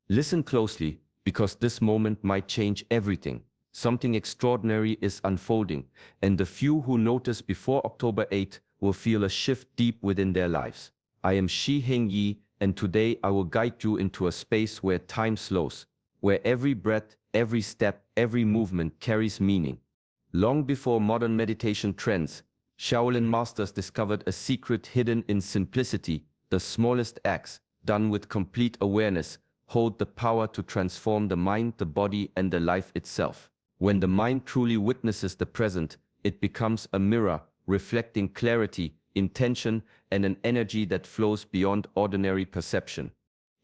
Listen closely, because this moment might change everything. Something extraordinary is unfolding, and the few who notice before October 8th will feel a shift deep within their lives. I am Shi Heng Yi, and today I will guide you into a space where time slows, where every breath, every step, every movement carries meaning. Long before modern meditation trends, Shaolin masters discovered a secret hidden in simplicity. The smallest acts, done with complete awareness, hold the power to transform the mind, the body, and the life itself. When the mind truly witnesses the present, it becomes a mirror, reflecting clarity, intention, and an energy that flows beyond ordinary perception.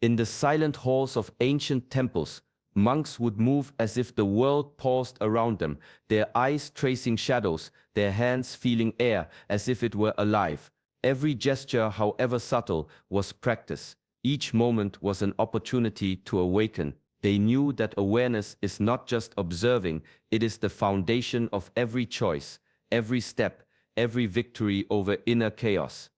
In the silent halls of ancient temples, monks would move as if the world paused around them, their eyes tracing shadows, their hands feeling air as if it were alive. Every gesture, however subtle, was practice. Each moment was an opportunity to awaken. They knew that awareness is not just observing, it is the foundation of every choice, every step, every victory over inner chaos.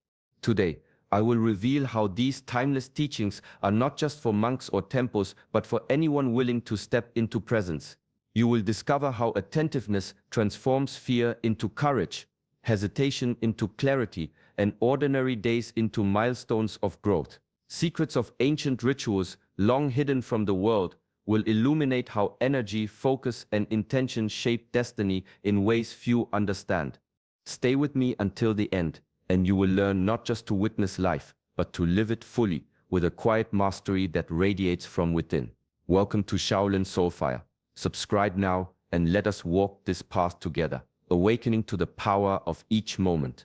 Today, I will reveal how these timeless teachings are not just for monks or temples, but for anyone willing to step into presence. You will discover how attentiveness transforms fear into courage, hesitation into clarity, and ordinary days into milestones of growth. Secrets of ancient rituals, long hidden from the world, will illuminate how energy, focus, and intention shape destiny in ways few understand. Stay with me until the end, and you will learn not just to witness life, but to live it fully, with a quiet mastery that radiates from within. Welcome to Shaolin Soulfire. Subscribe now, and let us walk this path together, awakening to the power of each moment.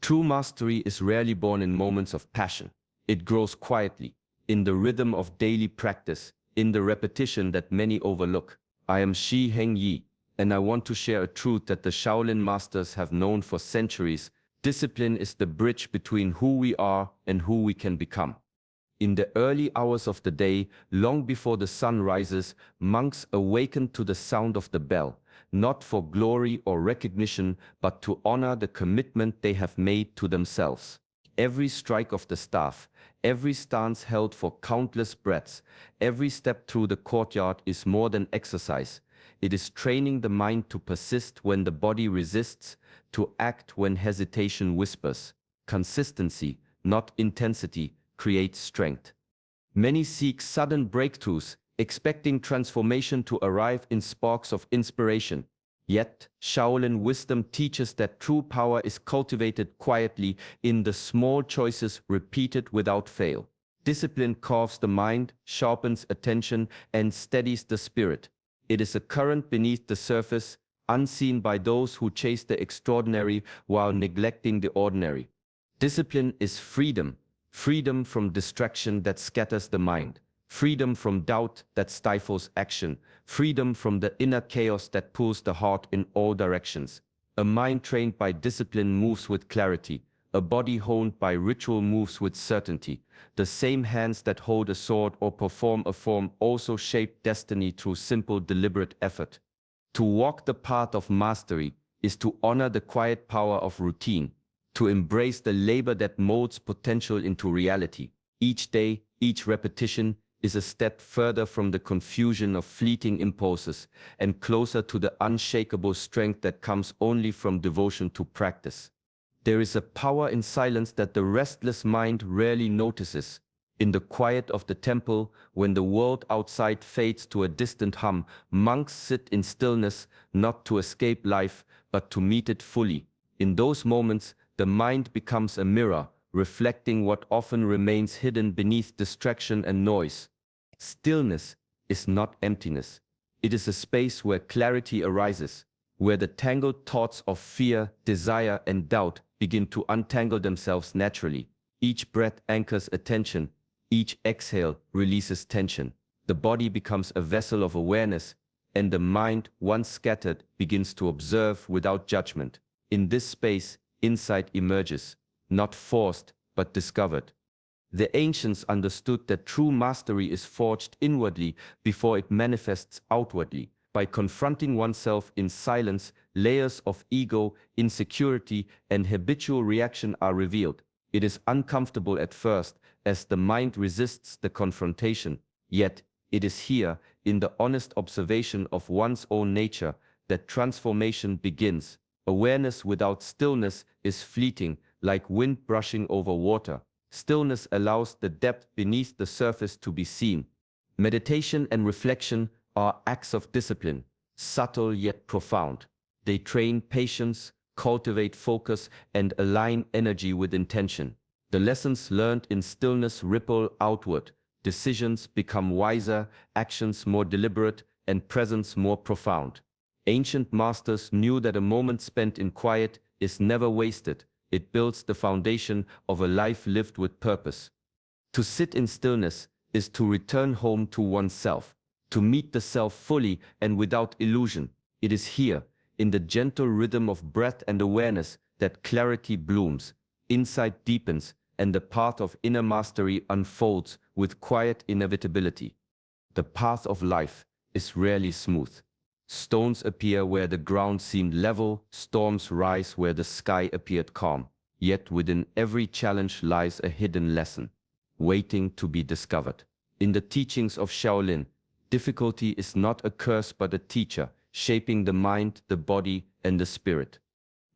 True mastery is rarely born in moments of passion. It grows quietly, in the rhythm of daily practice, in the repetition that many overlook. I am Shi Heng Yi, and I want to share a truth that the Shaolin masters have known for centuries. Discipline is the bridge between who we are and who we can become. In the early hours of the day, long before the sun rises, monks awaken to the sound of the bell, not for glory or recognition, but to honor the commitment they have made to themselves. Every strike of the staff, every stance held for countless breaths, every step through the courtyard is more than exercise. It is training the mind to persist when the body resists, to act when hesitation whispers. Consistency, not intensity, creates strength. Many seek sudden breakthroughs, expecting transformation to arrive in sparks of inspiration. Yet, Shaolin wisdom teaches that true power is cultivated quietly in the small choices repeated without fail. Discipline carves the mind, sharpens attention, and steadies the spirit. It is a current beneath the surface, unseen by those who chase the extraordinary while neglecting the ordinary. Discipline is freedom, freedom from distraction that scatters the mind, freedom from doubt that stifles action, freedom from the inner chaos that pulls the heart in all directions. A mind trained by discipline moves with clarity. A body honed by ritual moves with certainty. The same hands that hold a sword or perform a form also shape destiny through simple, deliberate effort. To walk the path of mastery is to honor the quiet power of routine, to embrace the labor that molds potential into reality. Each day, each repetition, is a step further from the confusion of fleeting impulses and closer to the unshakable strength that comes only from devotion to practice. There is a power in silence that the restless mind rarely notices. In the quiet of the temple, when the world outside fades to a distant hum, monks sit in stillness, not to escape life, but to meet it fully. In those moments, the mind becomes a mirror, reflecting what often remains hidden beneath distraction and noise. Stillness is not emptiness. It is a space where clarity arises, where the tangled thoughts of fear, desire, and doubt begin to untangle themselves naturally. Each breath anchors attention. Each exhale releases tension. The body becomes a vessel of awareness, and the mind, once scattered, begins to observe without judgment. In this space, insight emerges, not forced, but discovered. The ancients understood that true mastery is forged inwardly before it manifests outwardly. By confronting oneself in silence, layers of ego, insecurity, and habitual reaction are revealed. It is uncomfortable at first, as the mind resists the confrontation. Yet, It is here, in the honest observation of one's own nature, that transformation begins. Awareness without stillness is fleeting, like wind brushing over water. Stillness allows the depth beneath the surface to be seen. Meditation and reflection are acts of discipline, subtle yet profound. They train patience, cultivate focus, and align energy with intention. The lessons learned in stillness ripple outward. Decisions become wiser, actions more deliberate, and presence more profound. Ancient masters knew that a moment spent in quiet is never wasted. It builds the foundation of a life lived with purpose. To sit in stillness is to return home to oneself, to meet the self fully and without illusion. It is here, in the gentle rhythm of breath and awareness, that clarity blooms, insight deepens, and the path of inner mastery unfolds with quiet inevitability. The path of life is rarely smooth. Stones appear where the ground seemed level, storms rise where the sky appeared calm. Yet within every challenge lies a hidden lesson, waiting to be discovered. In the teachings of Shaolin, difficulty is not a curse but a teacher, shaping the mind, the body, and the spirit.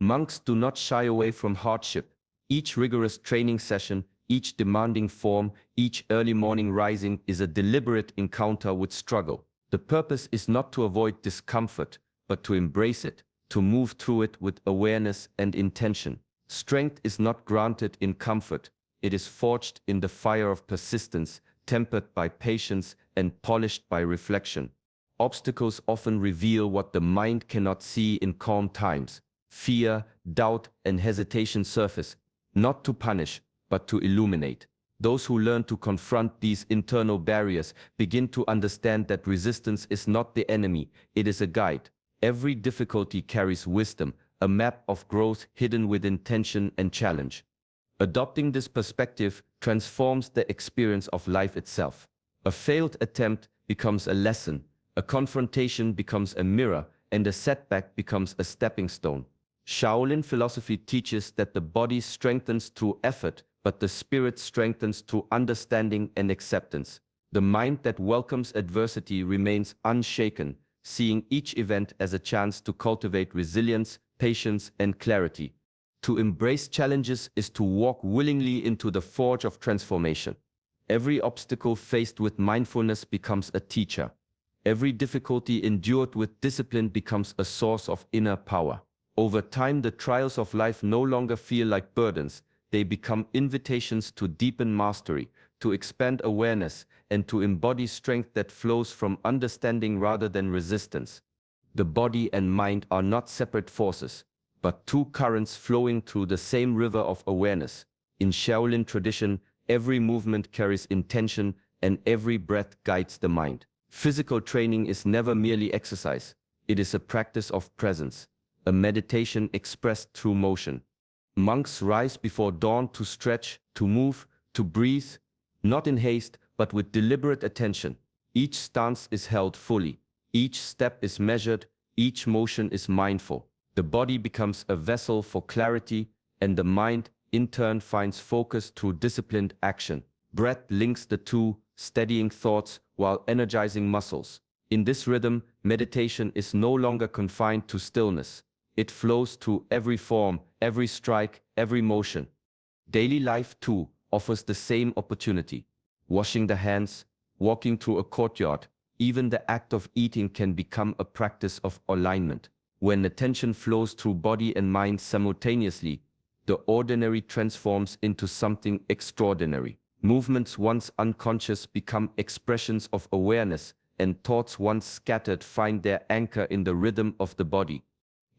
Monks do not shy away from hardship. Each rigorous training session, each demanding form, each early morning rising is a deliberate encounter with struggle. The purpose is not to avoid discomfort, but to embrace it, to move through it with awareness and intention. Strength is not granted in comfort. It is forged in the fire of persistence, tempered by patience and polished by reflection. Obstacles often reveal what the mind cannot see in calm times. Fear, doubt, and hesitation surface, not to punish, but to illuminate. Those who learn to confront these internal barriers begin to understand that resistance is not the enemy, it is a guide. Every difficulty carries wisdom, a map of growth hidden within tension and challenge. Adopting this perspective transforms the experience of life itself. A failed attempt becomes a lesson, a confrontation becomes a mirror, and a setback becomes a stepping stone. Shaolin philosophy teaches that the body strengthens through effort, but the spirit strengthens through understanding and acceptance. The mind that welcomes adversity remains unshaken, seeing each event as a chance to cultivate resilience, patience, and clarity. To embrace challenges is to walk willingly into the forge of transformation. Every obstacle faced with mindfulness becomes a teacher. Every difficulty endured with discipline becomes a source of inner power. Over time, the trials of life no longer feel like burdens. They become invitations to deepen mastery, to expand awareness, and to embody strength that flows from understanding rather than resistance. The body and mind are not separate forces, but two currents flowing through the same river of awareness. In Shaolin tradition, every movement carries intention and every breath guides the mind. Physical training is never merely exercise. It is a practice of presence, a meditation expressed through motion. Monks rise before dawn to stretch, to move, to breathe, not in haste, but with deliberate attention. Each stance is held fully. Each step is measured. Each motion is mindful. The body becomes a vessel for clarity, and the mind, in turn, finds focus through disciplined action. Breath links the two, steadying thoughts while energizing muscles. In this rhythm, meditation is no longer confined to stillness. It flows through every form, every strike, every motion. Daily life, too, offers the same opportunity. Washing the hands, walking through a courtyard, even the act of eating can become a practice of alignment. When attention flows through body and mind simultaneously, the ordinary transforms into something extraordinary. Movements once unconscious become expressions of awareness, and thoughts once scattered find their anchor in the rhythm of the body.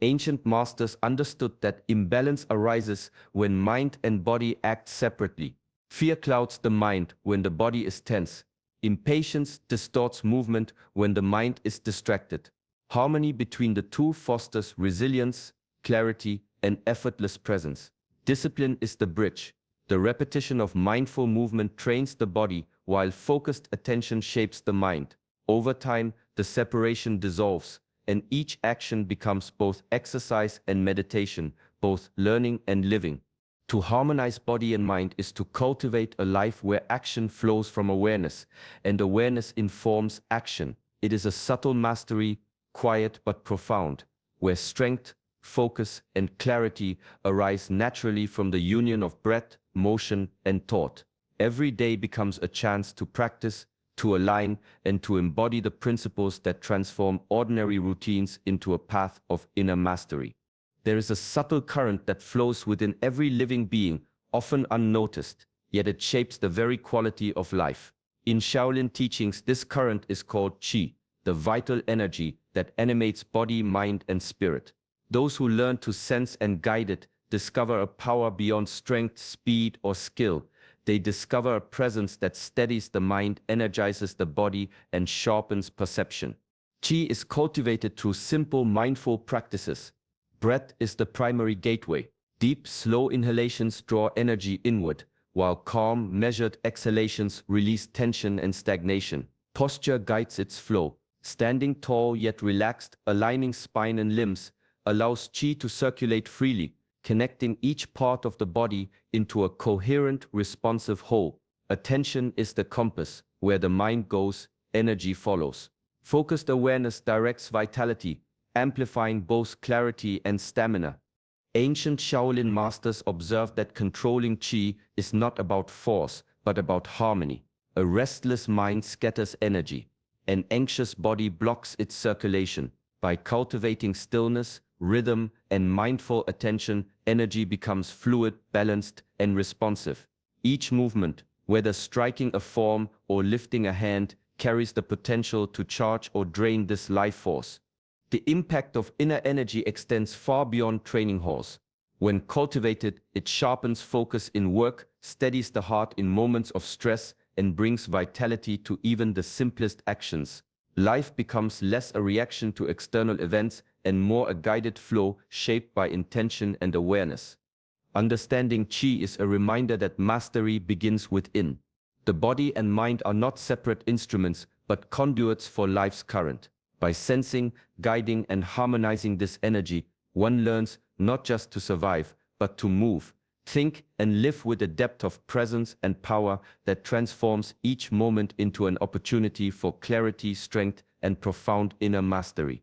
Ancient masters understood that imbalance arises when mind and body act separately. Fear clouds the mind when the body is tense. Impatience distorts movement when the mind is distracted. Harmony between the two fosters resilience, clarity, and effortless presence. Discipline is the bridge. The repetition of mindful movement trains the body, while focused attention shapes the mind. Over time, the separation dissolves, and each action becomes both exercise and meditation, both learning and living. To harmonize body and mind is to cultivate a life where action flows from awareness, and awareness informs action. It is a subtle mastery, quiet but profound, where strength, focus, and clarity arise naturally from the union of breath, motion, and thought. Every day becomes a chance to practice, to align, and to embody the principles that transform ordinary routines into a path of inner mastery. There is a subtle current that flows within every living being, often unnoticed, yet it shapes the very quality of life. In Shaolin teachings, this current is called qi, the vital energy that animates body, mind, and spirit. Those who learn to sense and guide it discover a power beyond strength, speed, or skill. They discover a presence that steadies the mind, energizes the body, and sharpens perception. Qi is cultivated through simple, mindful practices. Breath is the primary gateway. Deep, slow inhalations draw energy inward, while calm, measured exhalations release tension and stagnation. Posture guides its flow. Standing tall yet relaxed, aligning spine and limbs, allows qi to circulate freely, connecting each part of the body into a coherent, responsive whole. Attention is the compass. Where the mind goes, energy follows. Focused awareness directs vitality, amplifying both clarity and stamina. Ancient Shaolin masters observed that controlling qi is not about force, but about harmony. A restless mind scatters energy. An anxious body blocks its circulation. By cultivating stillness, rhythm, and mindful attention, energy becomes fluid, balanced, and responsive. Each movement, whether striking a form or lifting a hand, carries the potential to charge or drain this life force. The impact of inner energy extends far beyond training halls. When cultivated, it sharpens focus in work, steadies the heart in moments of stress, and brings vitality to even the simplest actions. Life becomes less a reaction to external events and more a guided flow shaped by intention and awareness. Understanding qi is a reminder that mastery begins within. The body and mind are not separate instruments, but conduits for life's current. By sensing, guiding, and harmonizing this energy, one learns not just to survive, but to move, think, and live with a depth of presence and power that transforms each moment into an opportunity for clarity, strength, and profound inner mastery.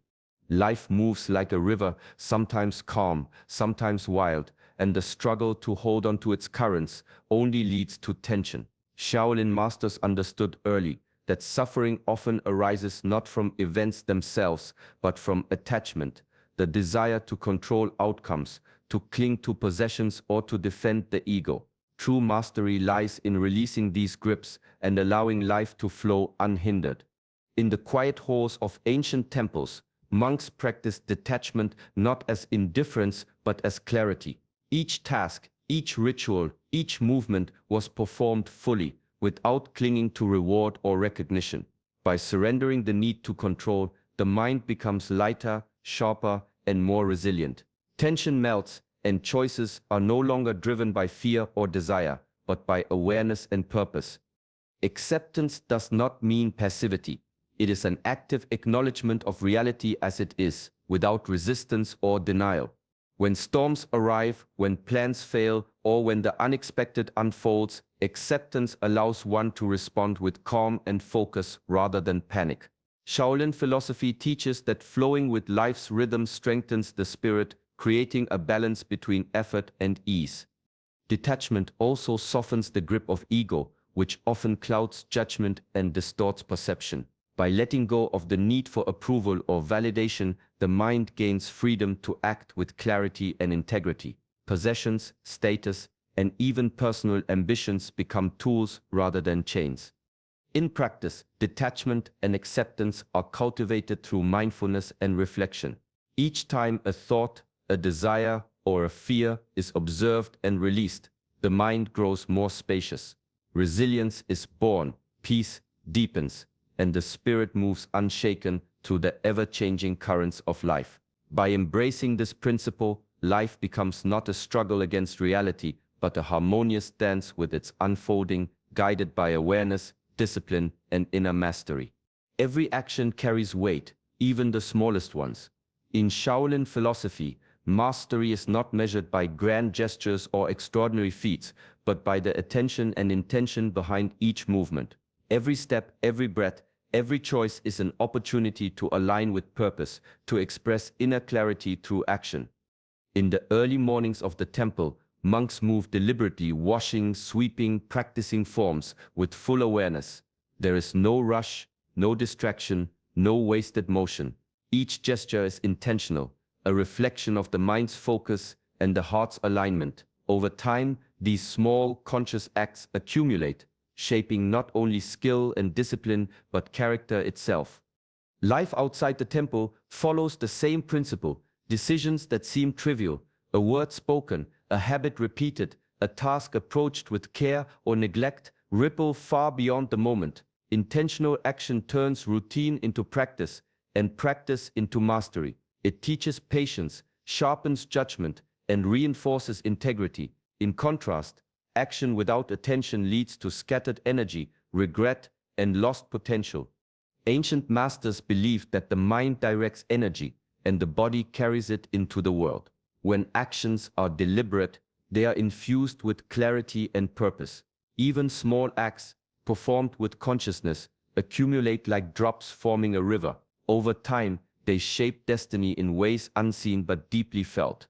Life moves like a river, sometimes calm, sometimes wild, and the struggle to hold on to its currents only leads to tension. Shaolin masters understood early that suffering often arises not from events themselves, but from attachment, the desire to control outcomes, to cling to possessions, or to defend the ego. True mastery lies in releasing these grips and allowing life to flow unhindered. In the quiet halls of ancient temples, monks practiced detachment not as indifference but as clarity. Each task, each ritual, each movement was performed fully, without clinging to reward or recognition. By surrendering the need to control, the mind becomes lighter, sharper, and more resilient. Tension melts, and choices are no longer driven by fear or desire, but by awareness and purpose. Acceptance does not mean passivity. It is an active acknowledgement of reality as it is, without resistance or denial. When storms arrive, when plans fail, or when the unexpected unfolds, acceptance allows one to respond with calm and focus rather than panic. Shaolin philosophy teaches that flowing with life's rhythm strengthens the spirit, creating a balance between effort and ease. Detachment also softens the grip of ego, which often clouds judgment and distorts perception. By letting go of the need for approval or validation, the mind gains freedom to act with clarity and integrity. Possessions, status, and even personal ambitions become tools rather than chains. In practice, detachment and acceptance are cultivated through mindfulness and reflection. Each time a thought, a desire, or a fear is observed and released, the mind grows more spacious. Resilience is born, peace deepens, and the spirit moves unshaken through the ever-changing currents of life. By embracing this principle, life becomes not a struggle against reality, but a harmonious dance with its unfolding, guided by awareness, discipline, and inner mastery. Every action carries weight, even the smallest ones. In Shaolin philosophy, Mastery is not measured by grand gestures or extraordinary feats, but by the attention and intention behind each movement. Every step, every breath, every choice is an opportunity to align with purpose, to express inner clarity through action. In the early mornings of the temple, monks move deliberately, washing, sweeping, practicing forms with full awareness. There is no rush, no distraction, no wasted motion. Each gesture is intentional, a reflection of the mind's focus and the heart's alignment. Over time, these small, conscious acts accumulate, shaping not only skill and discipline, but character itself. Life outside the temple follows the same principle. Decisions that seem trivial, a word spoken, a habit repeated, a task approached with care or neglect, ripple far beyond the moment. Intentional action turns routine into practice, and practice into mastery. It teaches patience, sharpens judgment, and reinforces integrity. In contrast, action without attention leads to scattered energy, regret, and lost potential. Ancient masters believed that the mind directs energy, and the body carries it into the world. When actions are deliberate, they are infused with clarity and purpose. Even small acts, performed with consciousness, accumulate like drops forming a river. Over time, they shape destiny in ways unseen but deeply felt.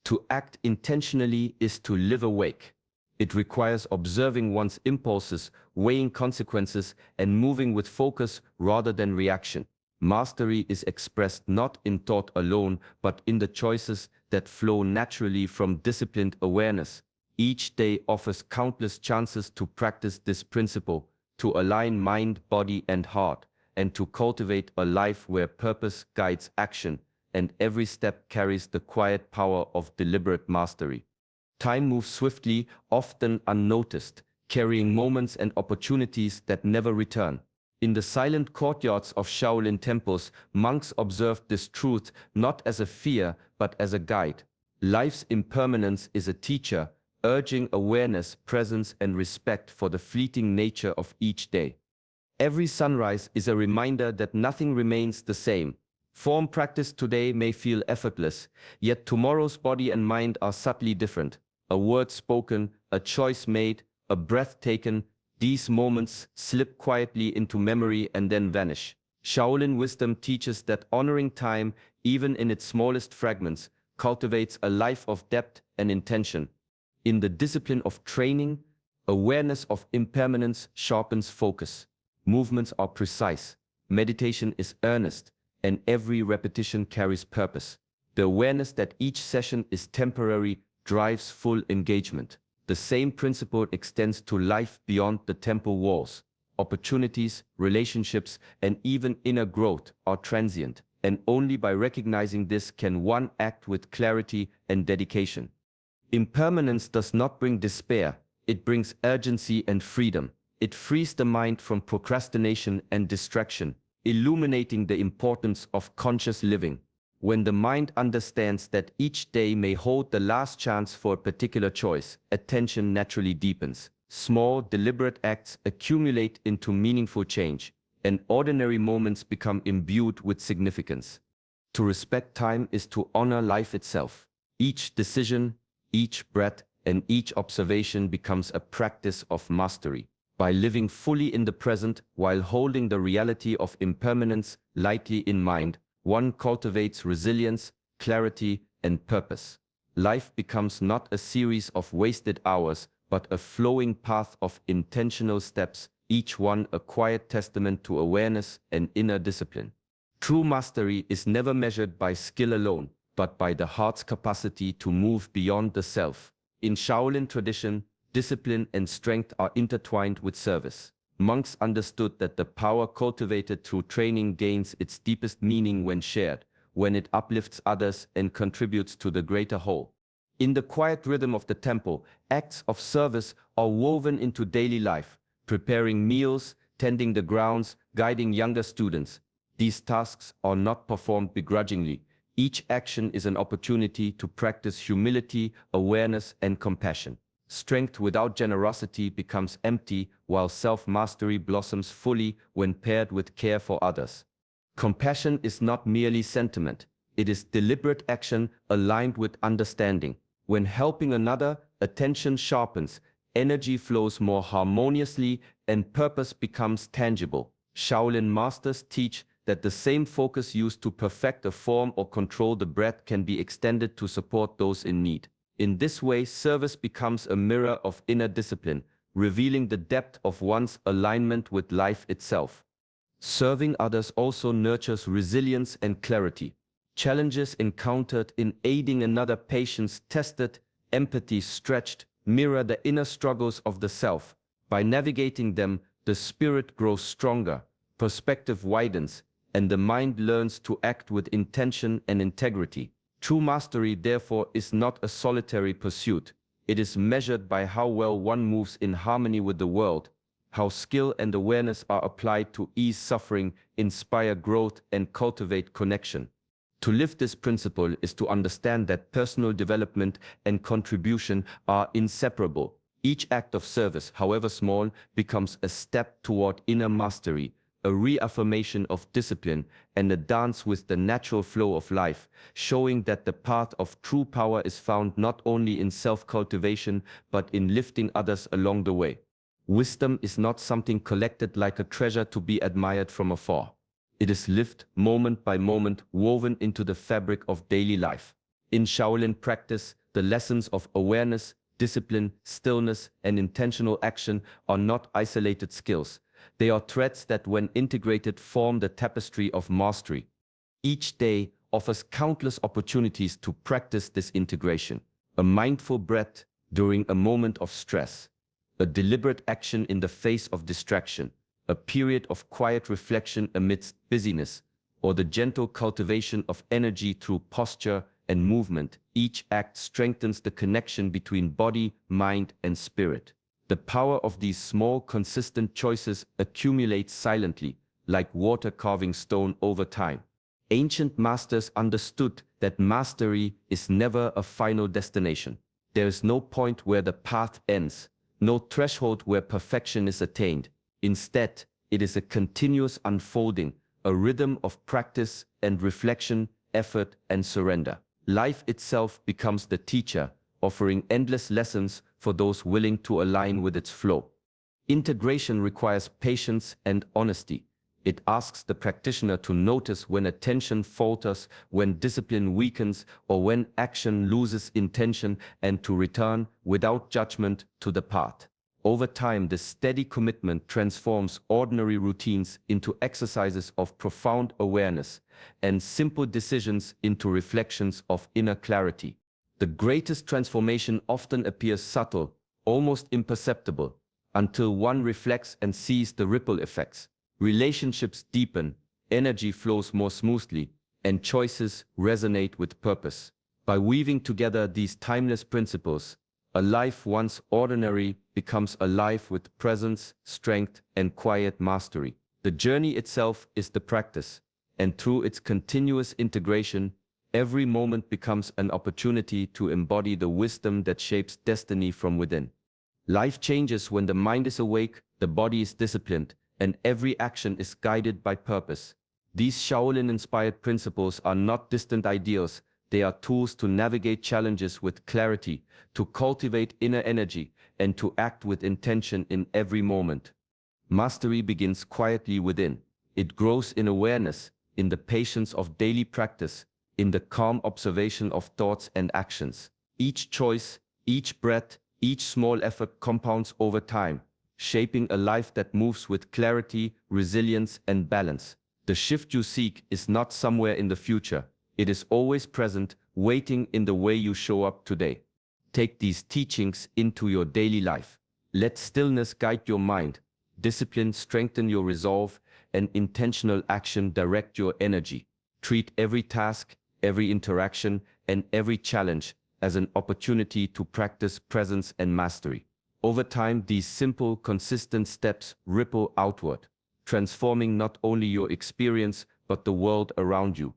To act intentionally is to live awake. It requires observing one's impulses, weighing consequences, and moving with focus rather than reaction. Mastery is expressed not in thought alone, but in the choices that flow naturally from disciplined awareness. Each day offers countless chances to practice this principle, to align mind, body, and heart, and to cultivate a life where purpose guides action, and every step carries the quiet power of deliberate mastery. Time moves swiftly, often unnoticed, carrying moments and opportunities that never return. In the silent courtyards of Shaolin temples, monks observed this truth not as a fear, but as a guide. Life's impermanence is a teacher, urging awareness, presence, and respect for the fleeting nature of each day. Every sunrise is a reminder that nothing remains the same. Form practiced today may feel effortless, yet tomorrow's body and mind are subtly different. A word spoken, a choice made, a breath taken, these moments slip quietly into memory and then vanish. Shaolin wisdom teaches that honoring time, even in its smallest fragments, cultivates a life of depth and intention. In the discipline of training, awareness of impermanence sharpens focus. Movements are precise, meditation is earnest, and every repetition carries purpose. The awareness that each session is temporary drives full engagement. The same principle extends to life beyond the temple walls. Opportunities, relationships, and even inner growth are transient, and only by recognizing this can one act with clarity and dedication. Impermanence does not bring despair, it brings urgency and freedom. It frees the mind from procrastination and distraction, illuminating the importance of conscious living. When the mind understands that each day may hold the last chance for a particular choice, attention naturally deepens. Small, deliberate acts accumulate into meaningful change, and ordinary moments become imbued with significance. To respect time is to honor life itself. Each decision, each breath, and each observation becomes a practice of mastery. By living fully in the present while holding the reality of impermanence lightly in mind, one cultivates resilience, clarity, and purpose. Life becomes not a series of wasted hours, but a flowing path of intentional steps, each one a quiet testament to awareness and inner discipline. True mastery is never measured by skill alone, but by the heart's capacity to move beyond the self. In Shaolin tradition, discipline and strength are intertwined with service. Monks understood that the power cultivated through training gains its deepest meaning when shared, when it uplifts others and contributes to the greater whole. In the quiet rhythm of the temple, acts of service are woven into daily life, preparing meals, tending the grounds, guiding younger students. These tasks are not performed begrudgingly. Each action is an opportunity to practice humility, awareness, and compassion. Strength without generosity becomes empty, while self-mastery blossoms fully when paired with care for others. Compassion is not merely sentiment, It is deliberate action aligned with understanding. When helping another, attention sharpens, energy flows more harmoniously, and purpose becomes tangible. Shaolin masters teach that the same focus used to perfect a form or control the breath can be extended to support those in need. In this way, service becomes a mirror of inner discipline, revealing the depth of one's alignment with life itself. Serving others also nurtures resilience and clarity. Challenges encountered in aiding another, patience tested, empathy stretched, mirror the inner struggles of the self. By navigating them, the spirit grows stronger, perspective widens, and the mind learns to act with intention and integrity. True mastery, therefore, is not a solitary pursuit. It is measured by how well one moves in harmony with the world, how skill and awareness are applied to ease suffering, inspire growth, and cultivate connection. To live this principle is to understand that personal development and contribution are inseparable. Each act of service, however small, becomes a step toward inner mastery, a reaffirmation of discipline, and a dance with the natural flow of life, showing that the path of true power is found not only in self-cultivation, but in lifting others along the way. Wisdom is not something collected like a treasure to be admired from afar. It is lived moment by moment, woven into the fabric of daily life. In Shaolin practice, the lessons of awareness, discipline, stillness, and intentional action are not isolated skills. They are threads that, when integrated, form the tapestry of mastery. Each day offers countless opportunities to practice this integration. A mindful breath during a moment of stress, a deliberate action in the face of distraction, a period of quiet reflection amidst busyness, or the gentle cultivation of energy through posture and movement. Each act strengthens the connection between body, mind, and spirit. The power of these small, consistent choices accumulates silently, like water carving stone over time. Ancient masters understood that mastery is never a final destination. There is no point where the path ends, no threshold where perfection is attained. Instead, it is a continuous unfolding, a rhythm of practice and reflection, effort and surrender. Life itself becomes the teacher, offering endless lessons for those willing to align with its flow. Integration requires patience and honesty. It asks the practitioner to notice when attention falters, when discipline weakens, or when action loses intention, and to return without judgment to the path. Over time, this steady commitment transforms ordinary routines into exercises of profound awareness and simple decisions into reflections of inner clarity. The greatest transformation often appears subtle, almost imperceptible, until one reflects and sees the ripple effects. Relationships deepen, energy flows more smoothly, and choices resonate with purpose. By weaving together these timeless principles, a life once ordinary becomes a life with presence, strength, and quiet mastery. The journey itself is the practice, and through its continuous integration, every moment becomes an opportunity to embody the wisdom that shapes destiny from within. Life changes when the mind is awake, the body is disciplined, and every action is guided by purpose. These Shaolin-inspired principles are not distant ideals. They are tools to navigate challenges with clarity, to cultivate inner energy, and to act with intention in every moment. Mastery begins quietly within. It grows in awareness, in the patience of daily practice, in the calm observation of thoughts and actions. Each choice, each breath, each small effort compounds over time, shaping a life that moves with clarity, resilience, and balance. The shift you seek is not somewhere in the future. It is always present, waiting in the way you show up today. Take these teachings into your daily life. Let stillness guide your mind, discipline strengthen your resolve, and intentional action direct your energy. Treat every task, every interaction, and every challenge as an opportunity to practice presence and mastery. Over time, these simple, consistent steps ripple outward, transforming not only your experience, but the world around you.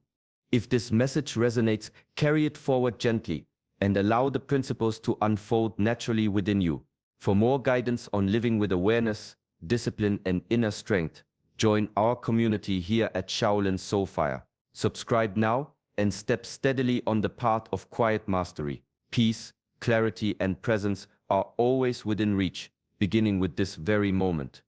If this message resonates, carry it forward gently and allow the principles to unfold naturally within you. For more guidance on living with awareness, discipline, and inner strength, join our community here at Shaolin Soulfire. Subscribe now and step steadily on the path of quiet mastery. Peace, clarity, and presence are always within reach, beginning with this very moment.